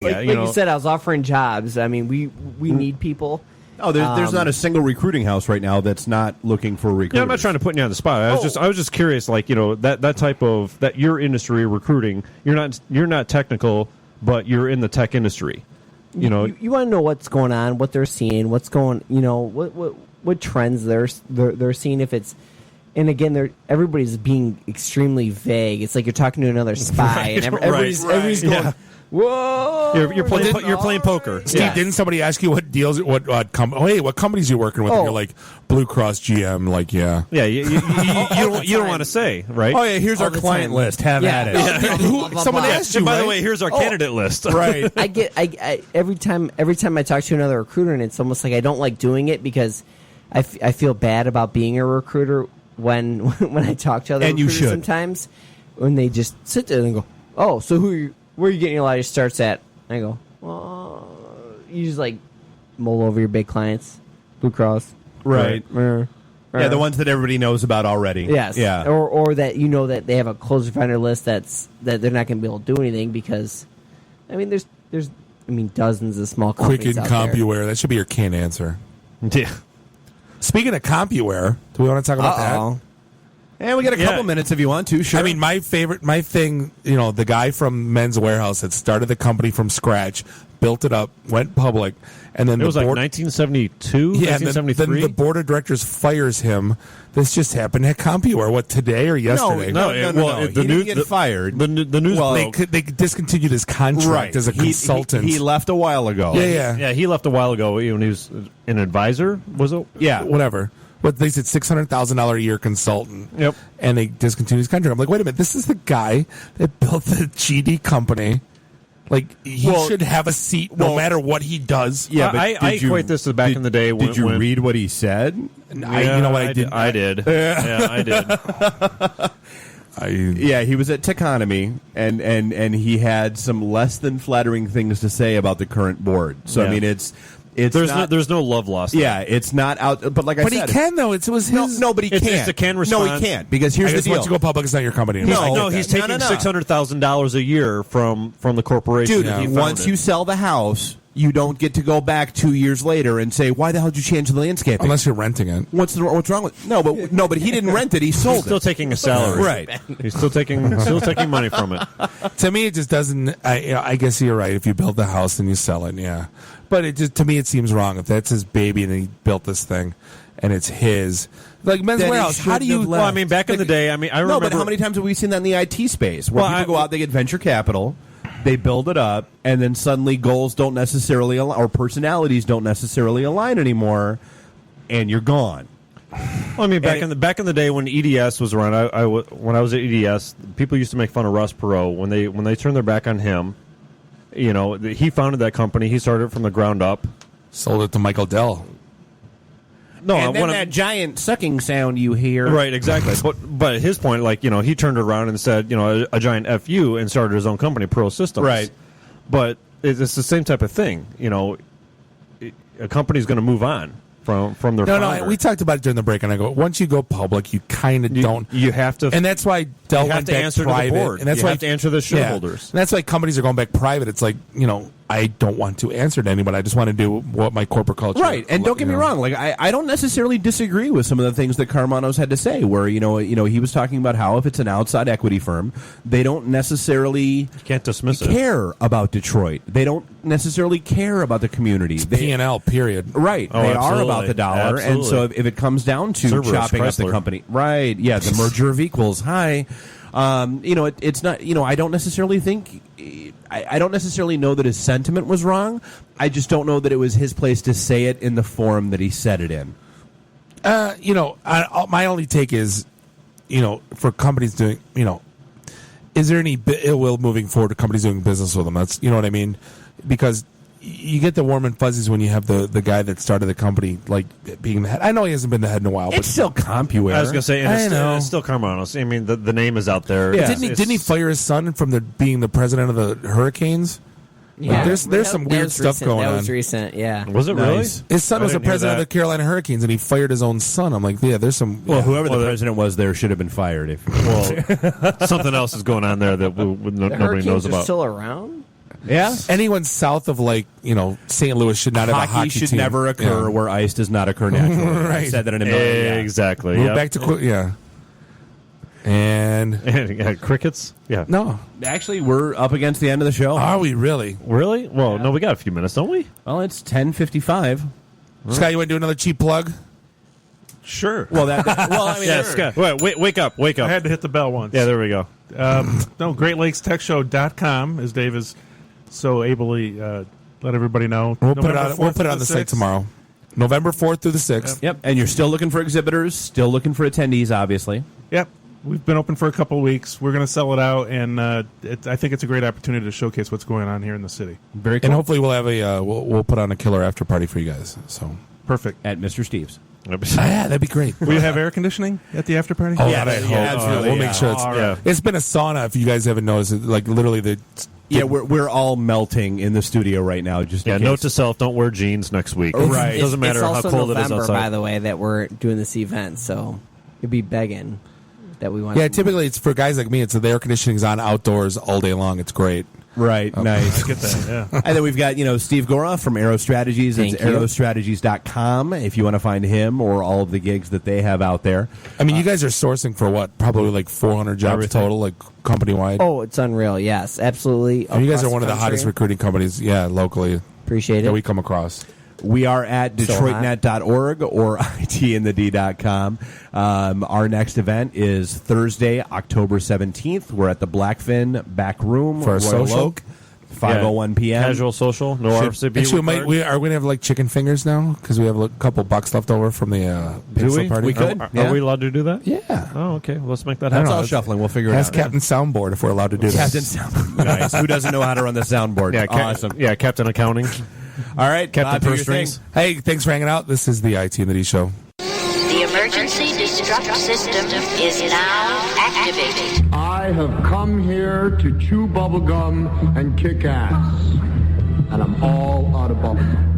Like you said, I was offering jobs. I mean, we need people. Oh, there's not a single recruiting house right now that's not looking for recruiters. Yeah, I'm not trying to put you on the spot. I was just curious, like, that type of that your industry recruiting. You're not technical, but you're in the tech industry. You want to know what's going on, what they're seeing, what's going. What trends they're seeing. If it's, and again, everybody's being extremely vague. It's like you're talking to another spy, and everybody's going. Yeah. Whoa! You're playing poker. Steve, didn't somebody ask you what deals? What companies you working with? And you're like Blue Cross, GM. Like, yeah. You don't want to say, right? Oh yeah, here's our client list. Have at it. Someone asked you. By the way, here's our candidate list. Right. I every time I talk to another recruiter, and it's almost like I don't like doing it because I feel bad about being a recruiter when I talk to other recruiters sometimes when they just sit there and go, oh, so where are you getting your life starts at? And I go, well, you just like mull over your big clients, Blue Cross, right? Yeah, the ones that everybody knows about already. Yes, yeah, or that that they have a close defender list that they're not going to be able to do anything because, I mean, there's dozens of small companies Quicken out CompuWare. That should be your canned answer. Yeah. Speaking of CompuWare, do we want to talk about that? And we got a couple minutes if you want to. Sure. I mean, my thing, the guy from Men's Warehouse that started the company from scratch, built it up, went public, and then it was like 1972, yeah, 1973. Then the board of directors fires him. This just happened at CompuWare. What, today or yesterday? No. He didn't get fired. The news. Well, they discontinued his contract as a consultant. He left a while ago. Yeah. He left a while ago when he was an advisor. Was it? Yeah, whatever. But they said $600,000 a year consultant. Yep. And they discontinued his contract. I'm like, wait a minute, this is the guy that built the GD company. Like, he should have a seat no matter what he does. Yeah, but I equate this to back in the day. Did you read what he said? I did. I did. Yeah, I did. Yeah, he was at Techonomy, and he had some less than flattering things to say about the current board. So, I mean, there's no love lost. Yeah, it's not out. But like I said, but he can though. It was his. No, but he can't. It's a can response. No, he can't because here's the deal. Once you go public, it's not your company anymore. No, he's taking $600,000 a year from the corporation. Dude, once you sell the house, you don't get to go back 2 years later and say, "Why the hell did you change the landscaping?" Unless you're renting it. What's wrong with? No, but he didn't rent it. He sold He's still taking a salary. Right. He's still taking money from it. To me, it just doesn't. I guess you're right. If you build the house and you sell it, yeah. But to me, it seems wrong. If that's his baby and he built this thing, and it's his, like Men's Warehouse. How do you? Well, I mean, back in the day, I remember. No, but how many times have we seen that in the IT space where people go out, they get venture capital, they build it up, and then suddenly goals don't necessarily align, or personalities don't necessarily align anymore, and you're gone. Well, I mean, back in the day when EDS was around, when I was at EDS, people used to make fun of Ross Perot when they turned their back on him. He founded that company. He started it from the ground up. Sold it to Michael Dell. No, and then that giant sucking sound you hear. Right, exactly. but at his point, he turned around and said, a giant FU and started his own company, Pro Systems. Right. But it's the same type of thing. A company's going to move on from their founder. No, we talked about it during the break, and I go, once you go public, you kind of don't. You have to. And that's why Dell went back answer private. To the board. And that's you why have to answer the shareholders. Yeah. And that's why companies are going back private. It's like, I don't want to answer to anybody. I just want to do what my corporate culture. Right, and don't get me wrong. Like I don't necessarily disagree with some of the things that Karmanos had to say. Where he was talking about how if it's an outside equity firm, they don't necessarily can't dismiss care about Detroit. They don't necessarily care about the community. It's P&L, period. Right, they are about the dollar, and so if it comes down to chopping up the company, right? Yeah, the merger of equals. Hi. It's not. I don't necessarily think. I don't necessarily know that his sentiment was wrong. I just don't know that it was his place to say it in the forum that he said it in. My only take is, for companies doing, is there any ill will moving forward to companies doing business with them? That's, what I mean? Because you get the warm and fuzzies when you have the guy that started the company like being the head. I know he hasn't been the head in a while, but it's still CompuWare. I was going to say, it's still Karmanos. I mean, the name is out there. Yeah. Didn't he fire his son from being the president of the Hurricanes? Yeah, there's some weird stuff going on. That was recent, yeah. Was it really? His son was the president of the Carolina Hurricanes, and he fired his own son. I'm like, there's some. Well, whoever the president was there should have been fired. Something else is going on there that nobody knows about. Are still around? Yeah. Anyone south of St. Louis should not have a hockey should team. never occur where ice does not occur naturally. Right. I said that in a million. Exactly. Move back to And crickets? Yeah. No. Actually, we're up against the end of the show. Are we really? Really? Well, no, we got a few minutes, don't we? Well, it's 10:55. Scott, you want to do another cheap plug? Sure. Well, I mean, Yeah, Scott. Wake up. I had to hit the bell once. Yeah, there we go. No, GreatLakesTechShow.com, as Dave is so ably let everybody know. We'll put it on the site tomorrow. November 4th through the 6th. Yep. And you're still looking for exhibitors, still looking for attendees, obviously. Yep. We've been open for a couple of weeks. We're going to sell it out, and I think it's a great opportunity to showcase what's going on here in the city. Very cool. And hopefully we'll have we'll put on a killer after party for you guys. So Perfect. At Mr. Steve's. yeah, that'd be great. Will you have air conditioning at the after party? Oh, Yeah, that I hope. absolutely, We'll yeah. make sure it's. All right. It's been a sauna. If you guys haven't noticed, literally Yeah, we're all melting in the studio right now. Just in Yeah, case. note to self, don't wear jeans next week. Right. It's- Doesn't matter it's how also cold November, it is outside. by the way, that we're doing this event, so you'd be begging that we want. Yeah, typically it's for guys like me. It's the air conditioning's on outdoors all day long. It's great. Right, nice. Get that, yeah. And then we've got, Steve Gora from Aero Strategies. Thank It's you. aerostrategies.com if you want to find him or all of the gigs that they have out there. I mean, you guys are sourcing for what? Probably like 400 jobs Everything. total, like company wide. Oh, it's unreal. Yes, absolutely. And you guys are Across one of the country. hottest recruiting companies, locally Appreciate that it. we come across. We are at So DetroitNet.org or itinthed.com. Our next event is Thursday, October 17th. We're at the Blackfin Back Room, For a Royal social? Oak, 5:01 p.m. Casual social, no RCB. Actually, are we going to have like chicken fingers now? Because we have a couple bucks left over from the Do pizza we? party. We could. Are Yeah. we allowed to do that? Yeah. Oh, okay. Well, let's make that I don't happen. It's know. all shuffling. We'll figure it Ask out. Captain Soundboard if we're allowed to do Captain this. Soundboard. Nice. Who doesn't know how to run the soundboard? Yeah, awesome. Yeah, Captain Accounting. All right, Captain Bob, do your Purse Strings. thing. Hey, thanks for hanging out. This is the IT and the D Show. The emergency destruct system is now activated. I have come here to chew bubblegum and kick ass. And I'm all out of bubblegum.